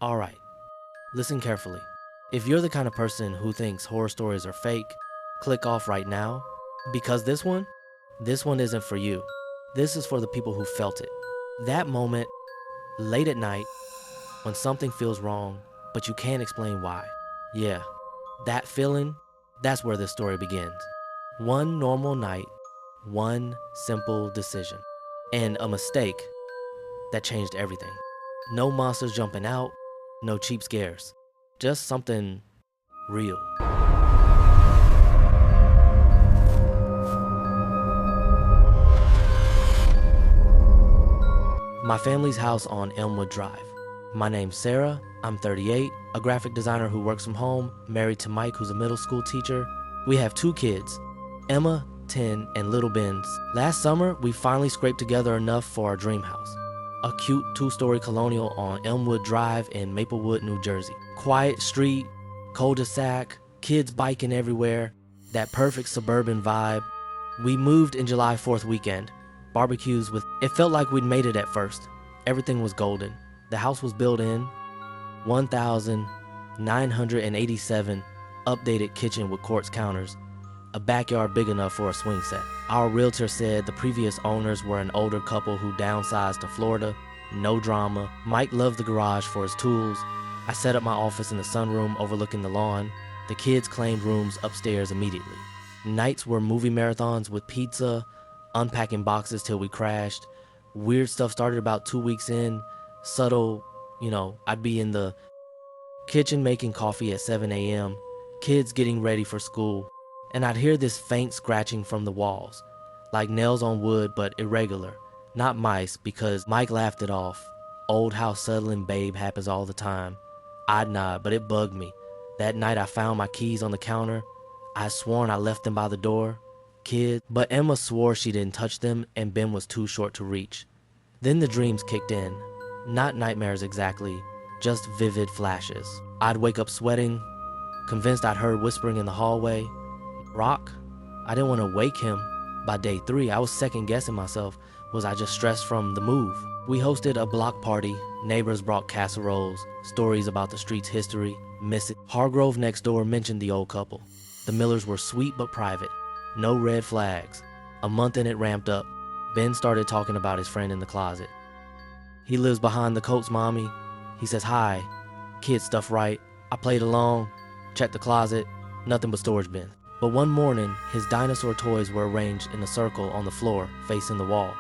Alright, listen carefully. If you're the kind of person who thinks horror stories are fake, click off right now, because this one isn't for you. This is for the people who felt it. That moment, late at night, when something feels wrong, but you can't explain why. Yeah, that feeling, that's where this story begins. One normal night, one simple decision, and a mistake that changed everything. No monsters jumping out, no cheap scares, just something real. My family's house on Elmwood Drive. My name's Sarah, I'm 38, a graphic designer who works from home, married to Mike, who's a middle school teacher. We have 2 kids, Emma, 10, and little Ben. Last summer, we finally scraped together enough for our dream house. A cute 2-story colonial on Elmwood Drive in Maplewood, New Jersey. Quiet street, cul-de-sac, kids biking everywhere, that perfect suburban vibe. We moved in July 4th weekend. Barbecues it felt like we'd made it at first. Everything was golden. The house was built in 1,987, updated kitchen with quartz counters, a backyard big enough for a swing set. Our realtor said the previous owners were an older couple who downsized to Florida. No drama. Mike loved the garage for his tools. I set up my office in the sunroom overlooking the lawn. The kids claimed rooms upstairs immediately. Nights were movie marathons with pizza, unpacking boxes till we crashed. Weird stuff started about 2 weeks in. Subtle, I'd be in the kitchen making coffee at 7 a.m., kids getting ready for school, and I'd hear this faint scratching from the walls, like nails on wood but irregular. Not mice, because Mike laughed it off. Old house settling babe happens all the time. I'd nod, but it bugged me. That night I found my keys on the counter. I sworn I left them by the door. But Emma swore she didn't touch them and Ben was too short to reach. Then the dreams kicked in. Not nightmares exactly, just vivid flashes. I'd wake up sweating, convinced I'd heard whispering in the hallway. Rock? I didn't want to wake him. By day 3, I was second guessing myself. Was I just stressed from the move? We hosted a block party. Neighbors brought casseroles, stories about the street's history, missing. Hargrove next door mentioned the old couple. The Millers were sweet but private. No red flags. A month in, it ramped up. Ben started talking about his friend in the closet. He lives behind the coats, mommy. He says hi. Kids stuff right. I played along, checked the closet, nothing but storage bin. But one morning, his dinosaur toys were arranged in a circle on the floor, facing the wall.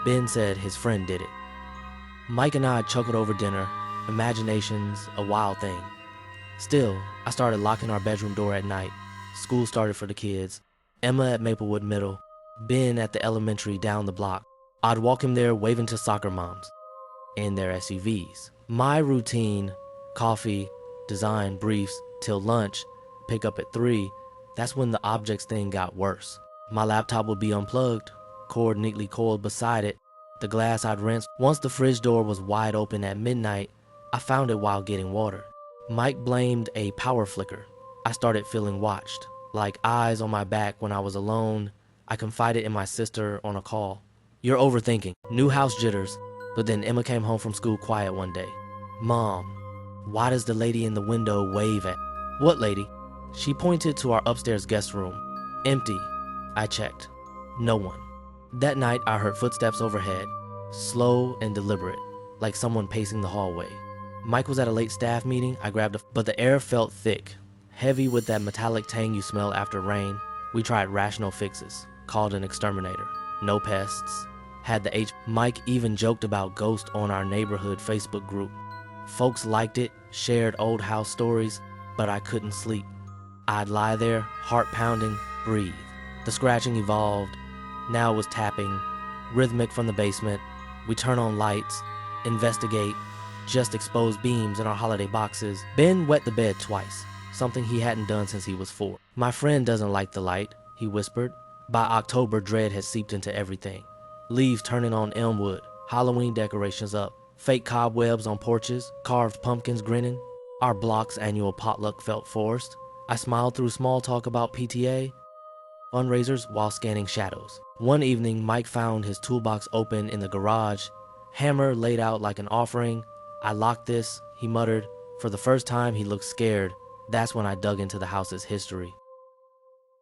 Ben said his friend did it. Mike and I chuckled over dinner. Imagination's a wild thing. Still, I started locking our bedroom door at night. School started for the kids. Emma at Maplewood Middle, Ben at the elementary down the block. I'd walk him there waving to soccer moms in their SUVs. My routine, coffee, design briefs, till lunch, pick up at 3, that's when the objects thing got worse. My laptop would be unplugged, cord neatly coiled beside it, the glass I'd rinsed. Once the fridge door was wide open at midnight, I found it while getting water. Mike blamed a power flicker. I started feeling watched, like eyes on my back when I was alone. I confided in my sister on a call. You're overthinking. New house jitters. But then Emma came home from school quiet one day. Mom, why does the lady in the window wave at? What lady? She pointed to our upstairs guest room. Empty. I checked. No one. That night I heard footsteps overhead, slow and deliberate, like someone pacing the hallway. Mike was at a late staff meeting. I grabbed but the air felt thick, heavy with that metallic tang you smell after rain. We tried rational fixes, called an exterminator. No pests. Had the Mike even joked about ghosts on our neighborhood Facebook group. Folks liked it, shared old house stories, but I couldn't sleep. I'd lie there, heart pounding, breathe. The scratching evolved. Now it was tapping, rhythmic from the basement. We turn on lights, investigate, just exposed beams in our holiday boxes. Ben wet the bed twice, something he hadn't done since he was 4. My friend doesn't like the light, he whispered. By October, dread had seeped into everything. Leaves turning on Elmwood, Halloween decorations up, fake cobwebs on porches, carved pumpkins grinning. Our block's annual potluck felt forced. I smiled through small talk about PTA fundraisers while scanning shadows. One evening, Mike found his toolbox open in the garage, hammer laid out like an offering, "I locked this," he muttered. For the first time, he looked scared. That's when I dug into the house's history.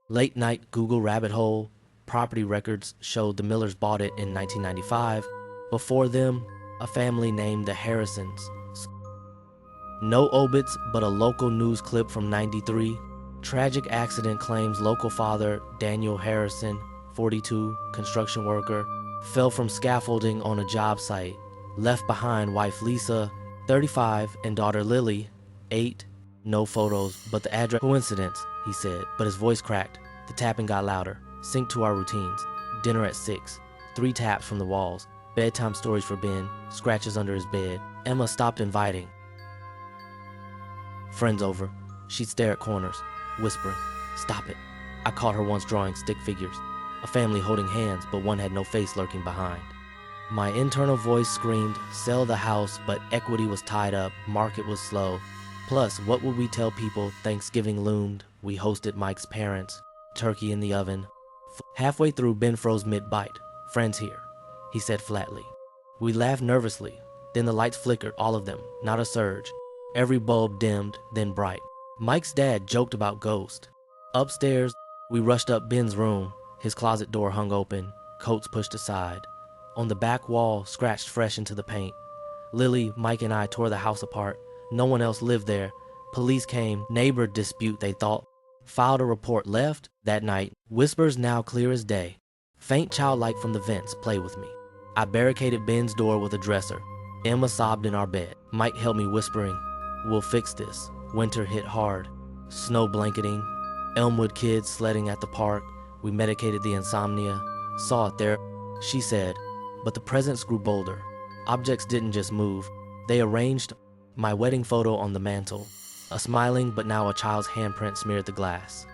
Late night Google rabbit hole. Property records showed the Millers bought it in 1995. Before them, a family named the Harrisons. No obits, but a local news clip from '93. Tragic accident claims local father Daniel Harrison, 42, construction worker, fell from scaffolding on a job site. Left behind wife Lisa, 35, and daughter Lily, 8. No photos, but the address. Coincidence, he said, but his voice cracked. The tapping got louder. Synced to our routines. Dinner at 6. 3 taps from the walls. Bedtime stories for Ben. Scratches under his bed. Emma stopped inviting. Friends over. She'd stare at corners, whispering, "Stop it." I caught her once drawing stick figures. A family holding hands, but one had no face lurking behind. My internal voice screamed, sell the house, but equity was tied up, market was slow. Plus, what would we tell people? Thanksgiving loomed. We hosted Mike's parents. Turkey in the oven. Halfway through, Ben froze mid-bite. "Friends here," he said flatly. We laughed nervously. Then the lights flickered, all of them, not a surge. Every bulb dimmed, then bright. Mike's dad joked about ghosts. Upstairs, we rushed up Ben's room. His closet door hung open, coats pushed aside. On the back wall, scratched fresh into the paint. Lily, Mike, and I tore the house apart. No one else lived there. Police came, neighbor dispute they thought. Filed a report, left. That night, whispers now clear as day. Faint childlike from the vents, play with me. I barricaded Ben's door with a dresser. Emma sobbed in our bed. Mike held me whispering, "We'll fix this." Winter hit hard. Snow blanketing. Elmwood kids sledding at the park. We medicated the insomnia. Saw it there, she said. But the presents grew bolder. Objects didn't just move. They arranged. My wedding photo on the mantle. A smiling but now a child's handprint smeared the glass.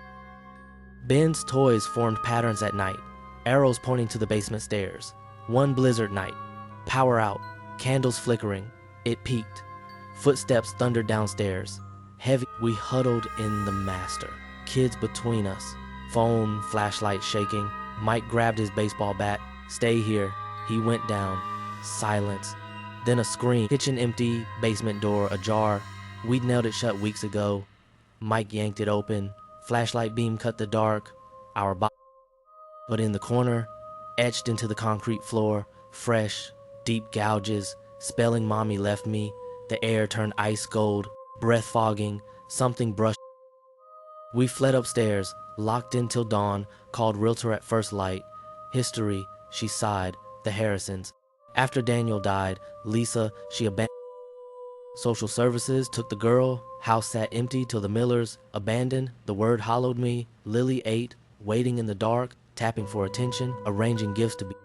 Ben's toys formed patterns at night. Arrows pointing to the basement stairs. One blizzard night. Power out. Candles flickering. It peaked. Footsteps thundered downstairs. Heavy. We huddled in the master. Kids between us. Phone, flashlight shaking. Mike grabbed his baseball bat. "Stay here." He went down. Silence. Then a scream. Kitchen empty, basement door ajar. We'd nailed it shut weeks ago. Mike yanked it open. Flashlight beam cut the dark. Our body. But in the corner, etched into the concrete floor, fresh, deep gouges, spelling mommy left me. The air turned ice gold, breath fogging, something brushed. We fled upstairs, locked in till dawn, called realtor at first light. History, she sighed, the Harrisons. After Daniel died, Lisa, she abandoned. Social services took the girl. House sat empty till the Millers abandoned. The word hollowed me. Lily 8, waiting in the dark, tapping for attention, arranging gifts to be.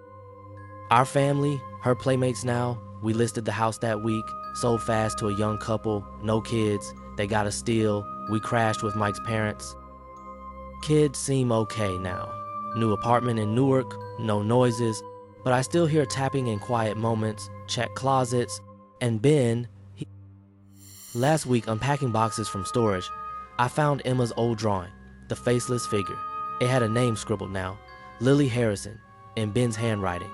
Our family, her playmates now. We listed the house that week. Sold fast to a young couple, no kids. They got a steal. We crashed with Mike's parents. Kids seem okay now. New apartment in Newark, no noises. But I still hear tapping in quiet moments. Check closets. And Ben, last week, unpacking boxes from storage, I found Emma's old drawing, the faceless figure. It had a name scribbled now, Lily Harrison, in Ben's handwriting.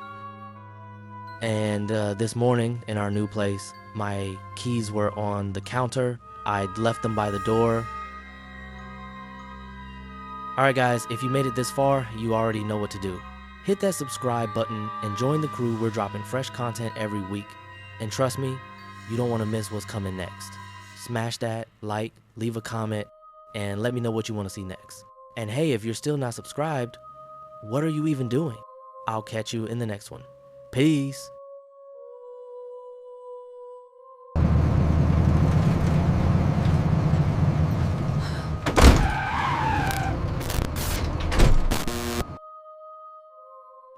And this morning, in our new place, my keys were on the counter. I'd left them by the door. Alright guys, if you made it this far, you already know what to do. Hit that subscribe button and join the crew. We're dropping fresh content every week. And trust me, you don't want to miss what's coming next. Smash that, like, leave a comment, and let me know what you want to see next. And hey, if you're still not subscribed, what are you even doing? I'll catch you in the next one. Peace.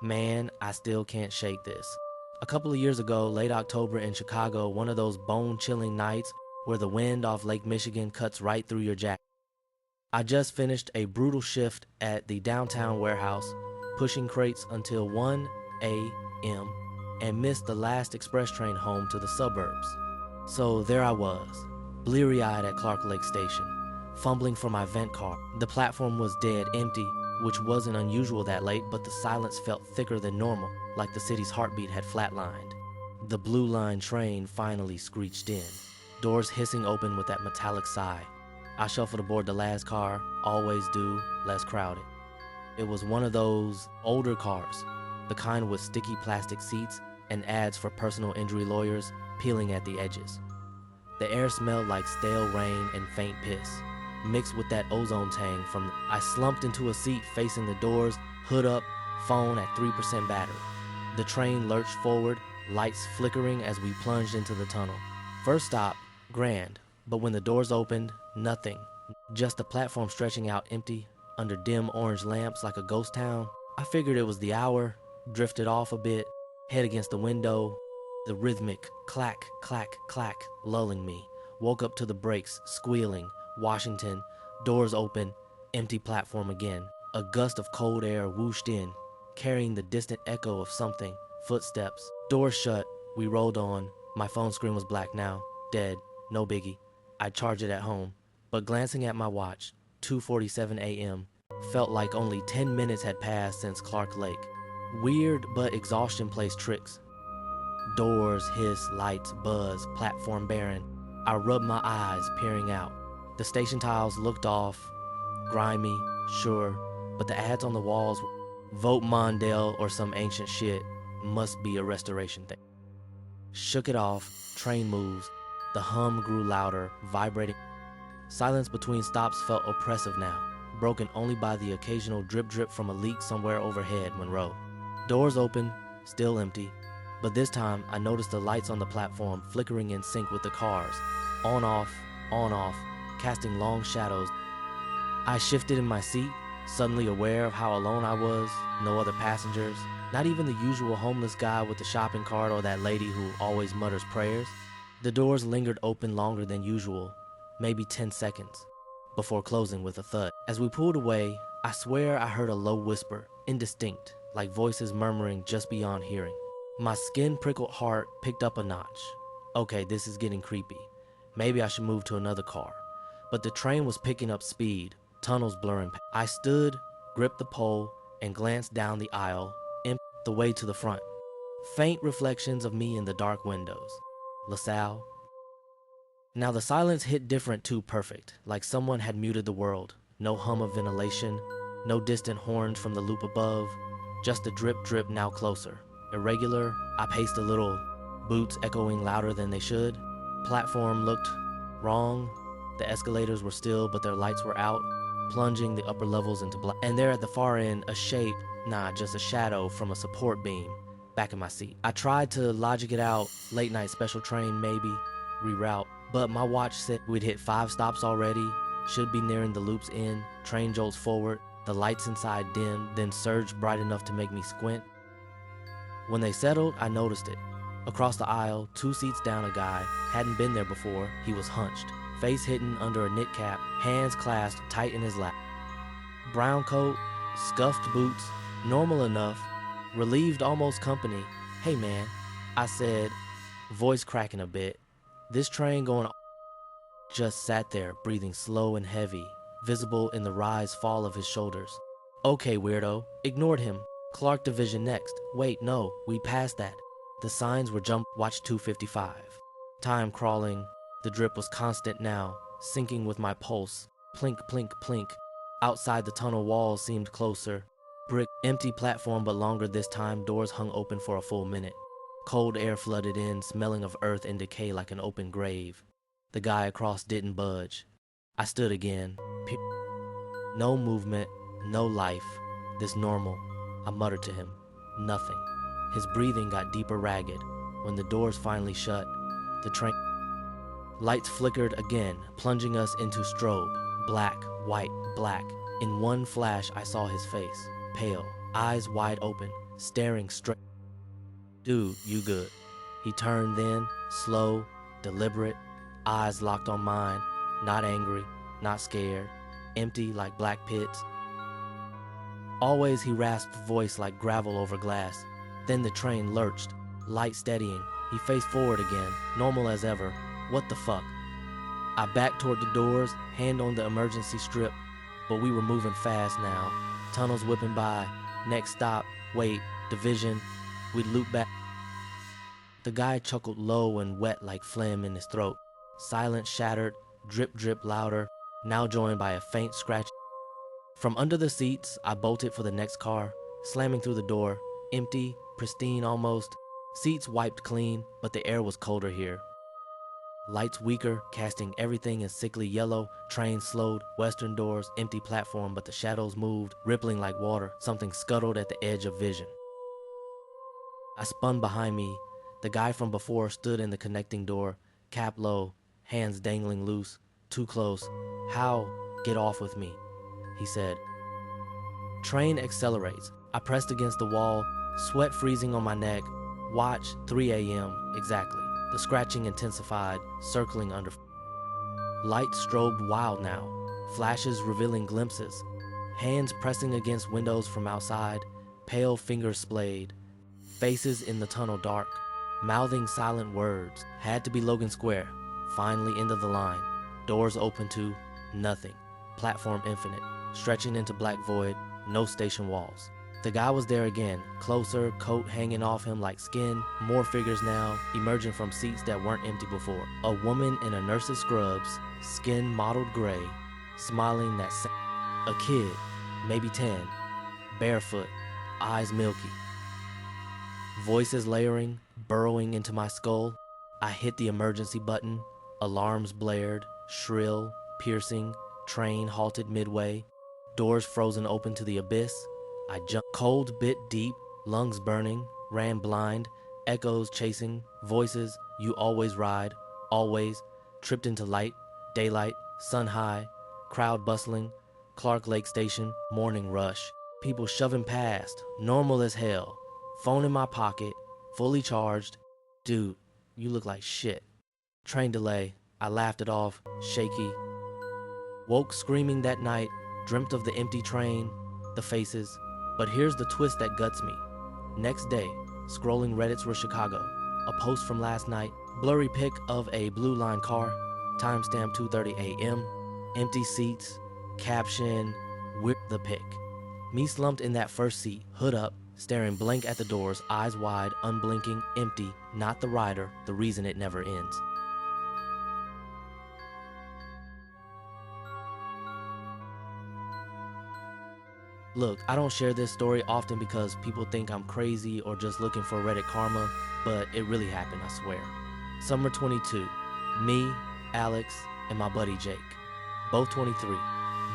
Man, I still can't shake this. A couple of years ago, late October in Chicago, one of those bone-chilling nights where the wind off Lake Michigan cuts right through your jacket. I just finished a brutal shift at the downtown warehouse, pushing crates until 1 a.m. and missed the last express train home to the suburbs. So there I was, bleary-eyed at Clark Lake Station, fumbling for my vent car. The platform was dead empty, which wasn't unusual that late, but the silence felt thicker than normal, like the city's heartbeat had flatlined. The blue line train finally screeched in, doors hissing open with that metallic sigh. I shuffled aboard the last car, always do, less crowded. It was one of those older cars, the kind with sticky plastic seats and ads for personal injury lawyers peeling at the edges. The air smelled like stale rain and faint piss, mixed with that ozone tang from I slumped into a seat facing the doors, hood up, phone at 3% battery. The train lurched forward, lights flickering as we plunged into the tunnel. First stop, grand, but when the doors opened, nothing. Just the platform stretching out empty, under dim orange lamps like a ghost town. I figured it was the hour, drifted off a bit, head against the window, the rhythmic clack, clack, clack, lulling me. Woke up to the brakes, squealing. Washington, doors open, empty platform again. A gust of cold air whooshed in, carrying the distant echo of something. Footsteps. Doors shut. We rolled on. My phone screen was black now. Dead. No biggie. I'd charge it at home. But glancing at my watch, 2:47 a.m., felt like only 10 minutes had passed since Clark Lake. Weird, but exhaustion plays tricks. Doors hiss, lights buzz, platform barren. I rubbed my eyes, peering out. The station tiles looked off, grimy, sure, but the ads on the walls were Vote Mondale or some ancient shit. Must be a restoration thing. Shook it off, train moves. The hum grew louder, vibrating. Silence between stops felt oppressive now, broken only by the occasional drip from a leak somewhere overhead, Monroe. Doors open, still empty, but this time I noticed the lights on the platform flickering in sync with the cars. On off, casting long shadows. I shifted in my seat, suddenly aware of how alone I was, no other passengers, not even the usual homeless guy with the shopping cart or that lady who always mutters prayers. The doors lingered open longer than usual, maybe 10 seconds, before closing with a thud. As we pulled away, I swear I heard a low whisper, indistinct, like voices murmuring just beyond hearing. My skin-prickled heart picked up a notch. Okay, this is getting creepy. Maybe I should move to another car. But the train was picking up speed, tunnels blurring. I stood, gripped the pole, and glanced down the aisle, the way to the front. Faint reflections of me in the dark windows. LaSalle. Now the silence hit different too, perfect, like someone had muted the world. No hum of ventilation, no distant horns from the loop above, just a drip now closer. Irregular, I paced a little, boots echoing louder than they should. Platform looked wrong. The escalators were still, but their lights were out, plunging the upper levels into black. And there at the far end, a shape, just a shadow from a support beam, back in my seat. I tried to logic it out, late night special train maybe, reroute, but my watch said we'd hit 5 stops already, should be nearing the loop's end. Train jolts forward, the lights inside dimmed, then surged bright enough to make me squint. When they settled, I noticed it. Across the aisle, 2 seats down, a guy hadn't been there before. He was hunched, face hidden under a knit cap, hands clasped tight in his lap. Brown coat, scuffed boots, normal enough, relieved almost company. Hey man, I said, voice cracking a bit. This train going just sat there, breathing slow and heavy, visible in the rise-fall of his shoulders. Okay, weirdo, ignored him. Clark Division next. Wait, no, we passed that. The signs were watch 2:55. Time crawling. The drip was constant now, syncing with my pulse. Plink, plink, plink. Outside the tunnel walls seemed closer. Brick, empty platform but longer this time. Doors hung open for a full minute. Cold air flooded in, smelling of earth and decay like an open grave. The guy across didn't budge. I stood again. No movement, no life. This normal. I muttered to him. Nothing. His breathing got deeper, ragged. When the doors finally shut, the train... Lights flickered again, plunging us into strobe. Black, white, black. In one flash, I saw his face. Pale, eyes wide open, staring straight. Dude, you good. He turned then, slow, deliberate, eyes locked on mine, not angry, not scared, empty like black pits. Always he rasped voice like gravel over glass. Then the train lurched, light steadying. He faced forward again, normal as ever. What the fuck? I backed toward the doors, hand on the emergency strip, but we were moving fast now. Tunnels whipping by. Next stop, wait, division. We'd loop back. The guy chuckled low and wet like phlegm in his throat. Silence shattered, drip drip louder, now joined by a faint scratch. From under the seats, I bolted for the next car, slamming through the door, empty, pristine almost. Seats wiped clean, but the air was colder here. Lights weaker, casting everything in sickly yellow. Train slowed, western doors, empty platform, but the shadows moved, rippling like water. Something scuttled at the edge of vision. I spun behind me. The guy from before stood in the connecting door, cap low, hands dangling loose, too close. How? Get off with me, he said. Train accelerates. I pressed against the wall, sweat freezing on my neck. Watch, 3 a.m. exactly. The scratching intensified, circling under. Lights strobed wild now, flashes revealing glimpses. Hands pressing against windows from outside, pale fingers splayed. Faces in the tunnel dark, mouthing silent words. Had to be Logan Square. Finally end of the line. Doors open to nothing. Platform infinite, stretching into black void, no station walls. The guy was there again, closer, coat hanging off him like skin. More figures now, emerging from seats that weren't empty before. A woman in a nurse's scrubs, skin mottled gray, smiling that a kid, maybe 10, barefoot, eyes milky. Voices layering, burrowing into my skull. I hit the emergency button. Alarms blared, shrill, piercing. Train halted midway. Doors frozen open to the abyss. I jumped. Cold bit deep, lungs burning, ran blind. Echoes chasing, voices, you always ride, always. Tripped into light, daylight, sun high. Crowd bustling. Clark Lake Station, morning rush. People shoving past, normal as hell. Phone in my pocket, fully charged. Dude, you look like shit. Train delay, I laughed it off, shaky. Woke screaming that night, dreamt of the empty train, the faces. But here's the twist that guts me. Next day, scrolling Reddit's for Chicago. A post from last night, blurry pic of a blue line car, timestamp 2:30 a.m., empty seats, caption, we're the pic. Me slumped in that first seat, hood up, staring blank at the doors, eyes wide, unblinking, empty, not the rider, the reason it never ends. Look, I don't share this story often because people think I'm crazy or just looking for Reddit karma, but it really happened, I swear. Summer 22, me, Alex, and my buddy Jake, both 23,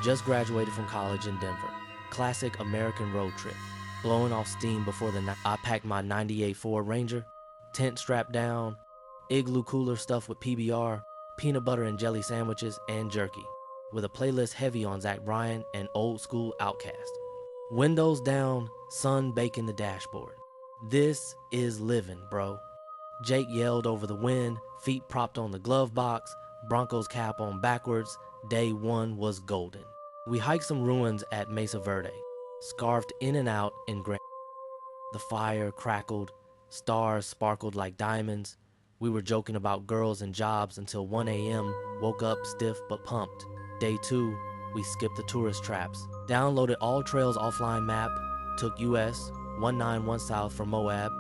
just graduated from college in Denver. Classic American road trip. Blowing off steam before the night. I packed my 98 Ford Ranger, tent strapped down, igloo cooler stuffed with PBR, peanut butter and jelly sandwiches, and jerky, with a playlist heavy on Zach Bryan and old school Outkast. Windows down, sun baking the dashboard. This is living, bro. Jake yelled over the wind, feet propped on the glove box, Broncos cap on backwards. Day one was golden. We hiked some ruins at Mesa Verde, scarfed in and out in gray. The fire crackled, stars sparkled like diamonds. We were joking about girls and jobs until 1 a.m., woke up stiff but pumped. Day two, we skipped the tourist traps, downloaded all trails offline map, took US 191 south for Moab.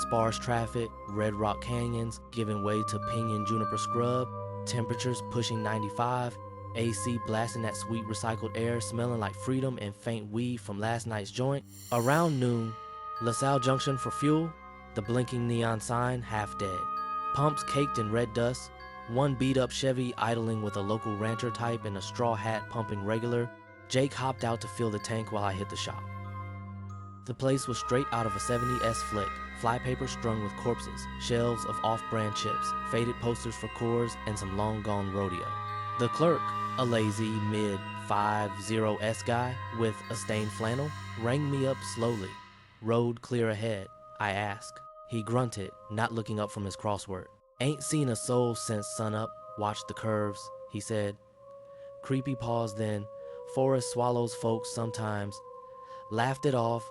Sparse traffic, Red Rock Canyons, giving way to Pinyon Juniper Scrub, temperatures pushing 95, AC blasting that sweet recycled air, smelling like freedom and faint weed from last night's joint. Around noon, LaSalle Junction for fuel, the blinking neon sign half dead. Pumps caked in red dust, one beat up Chevy idling with a local rancher type in a straw hat pumping regular. Jake hopped out to fill the tank while I hit the shop. The place was straight out of a 70s flick, flypaper strung with corpses, shelves of off-brand chips, faded posters for Coors, and some long-gone rodeo. The clerk, a lazy mid-50s guy with a stained flannel, rang me up slowly. Road clear ahead, I asked. He grunted, not looking up from his crossword. Ain't seen a soul since sunup, watched the curves, he said. Creepy pause then, forest swallows folks sometimes. Laughed it off,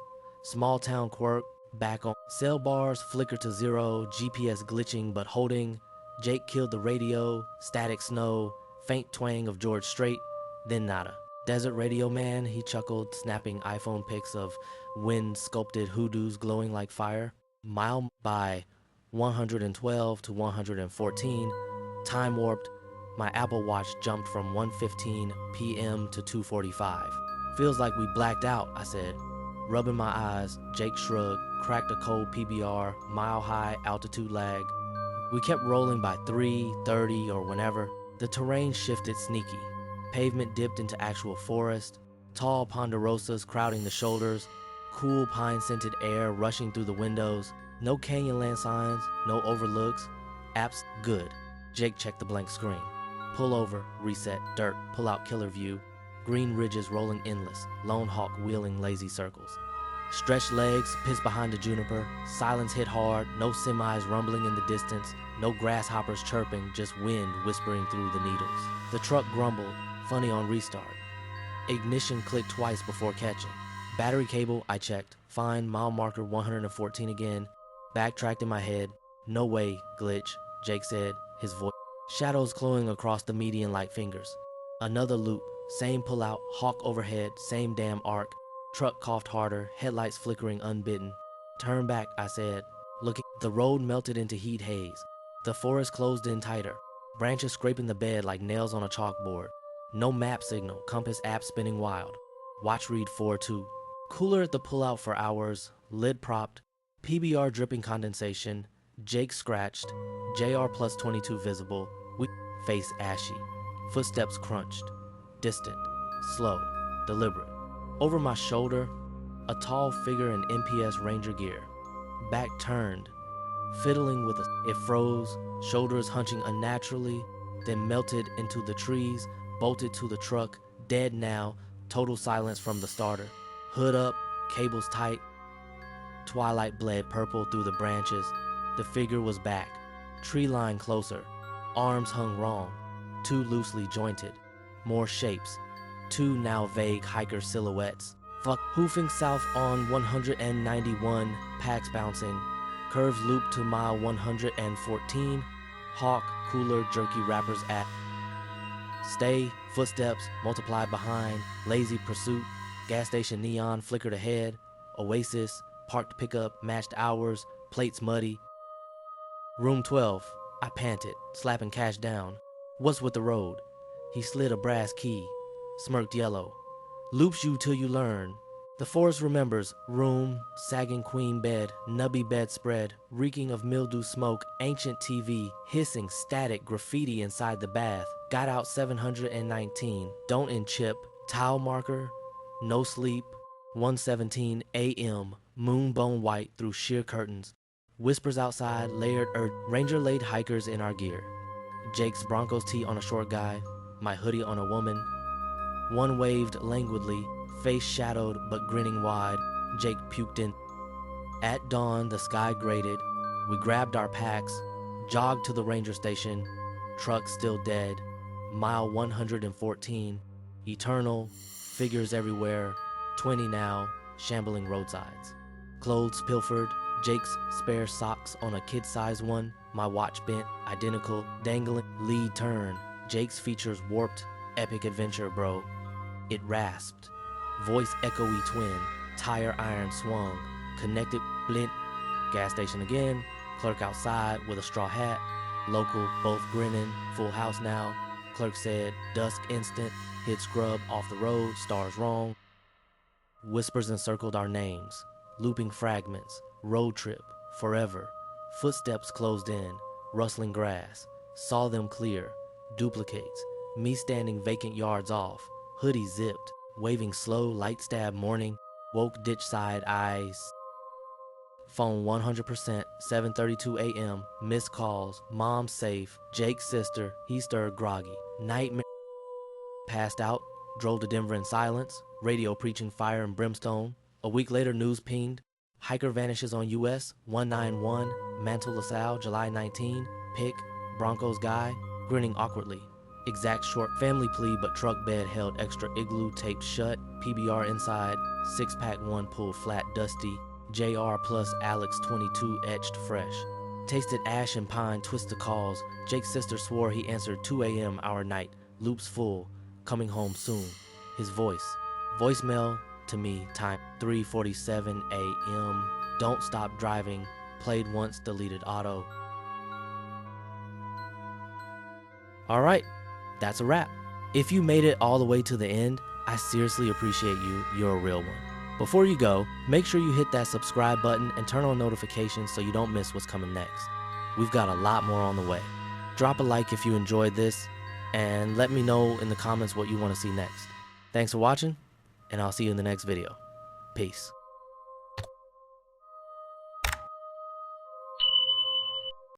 small town quirk, back on. Cell bars flicker to zero, GPS glitching but holding. Jake killed the radio, static snow, faint twang of George Strait, then nada. Desert radio man, he chuckled, snapping iPhone pics of wind-sculpted hoodoos glowing like fire. Mile by 112 to 114, time warped. My Apple Watch jumped from 1:15 p.m. to 2:45. Feels like we blacked out, I said. Rubbing my eyes, Jake shrugged, cracked a cold PBR, mile-high altitude lag. We kept rolling by 3:30 or whenever. The terrain shifted sneaky. Pavement dipped into actual forest, tall ponderosas crowding the shoulders, cool pine-scented air rushing through the windows, no Canyonland signs, no overlooks. Apps good. Jake checked the blank screen. Pull over, reset, dirt, pull out killer view, green ridges rolling endless, lone hawk wheeling lazy circles. Stretched legs, pissed behind a juniper, silence hit hard, no semis rumbling in the distance, no grasshoppers chirping, just wind whispering through the needles. The truck grumbled, funny on restart. Ignition clicked twice before catching. Battery cable, I checked. Fine, mile marker 114 again. Backtracked in my head. No way, glitch, Jake said, his voice. Shadows clawing across the median like fingers. Another loop, same pullout, hawk overhead, same damn arc. Truck coughed harder, headlights flickering unbidden. Turn back, I said, looking. The road melted into heat haze. The forest closed in tighter, branches scraping the bed like nails on a chalkboard. No map signal, compass app spinning wild. Watch read 4-2. Cooler at the pullout for hours, lid propped, PBR dripping condensation, Jake scratched, JR plus 22 visible, we face ashy. Footsteps crunched, distant, slow, deliberate. Over my shoulder, a tall figure in MPS Ranger gear. Back turned, fiddling with it froze, shoulders hunching unnaturally, then melted into the trees, bolted to the truck, dead now, total silence from the starter. Hood up, cables tight. Twilight bled purple through the branches. The figure was back, tree line closer, arms hung wrong, too loosely jointed. More shapes, two now vague hiker silhouettes. Hoofing south on 191, packs bouncing. Curves loop to mile 114. Hawk, cooler, jerky rappers at. Stay, footsteps, multiply behind. Lazy pursuit, gas station neon flickered ahead. Oasis, parked pickup, matched hours, plates muddy. Room 12, I panted, slapping cash down. What's with the road? He slid a brass key, smirked yellow. Loops you till you learn. The forest remembers, room, sagging queen bed, nubby bedspread, reeking of mildew smoke, ancient TV, hissing static graffiti inside the bath. Got out 719, don't in chip, towel marker, no sleep, 1:17 a.m., moon bone white through sheer curtains. Whispers outside, layered earth, ranger laid hikers in our gear. Jake's Broncos tee on a short guy, my hoodie on a woman. One waved languidly, face shadowed but grinning wide. Jake puked in. At dawn, the sky grated. We grabbed our packs, jogged to the ranger station. Truck still dead. Mile 114. Eternal, figures everywhere. 20 now, shambling roadsides. Clothes pilfered, Jake's spare socks on a kid-sized one. My watch bent, identical, dangling, lead turn. Jake's features warped, epic adventure, bro. It rasped. Voice echoey twin, tire iron swung, connected blint. Gas station again, clerk outside with a straw hat. Local, both grinning, full house now. Clerk said, dusk instant, hit scrub off the road, stars wrong. Whispers encircled our names, looping fragments, road trip, forever. Footsteps closed in, rustling grass, saw them clear, duplicates, me standing vacant yards off, hoodie zipped, waving slow light stab morning, woke ditch side eyes. Phone 100%, 7:32 a.m., missed calls, mom safe, Jake's sister, he stirred groggy, nightmare. Passed out, drove to Denver in silence, radio preaching fire and brimstone. A week later, news pinged. Hiker vanishes on US 191, Mantle LaSalle, July 19. Pick, Broncos guy, grinning awkwardly. Exact short family plea, but truck bed held extra igloo taped shut. PBR inside, 6-pack 1 pulled flat dusty. JR plus Alex 22 etched fresh. Tasted ash and pine, twisted calls. Jake's sister swore he answered 2 a.m. our night. Loops full, coming home soon. His voice. Voicemail to me, time 3:47 a.m. Don't stop driving, played once, deleted auto. Alright, that's a wrap. If you made it all the way to the end, I seriously appreciate you. You're a real one. Before you go, make sure you hit that subscribe button and turn on notifications so you don't miss what's coming next. We've got a lot more on the way. Drop a like if you enjoyed this, and let me know in the comments what you want to see next. Thanks for watching, and I'll see you in the next video. Peace.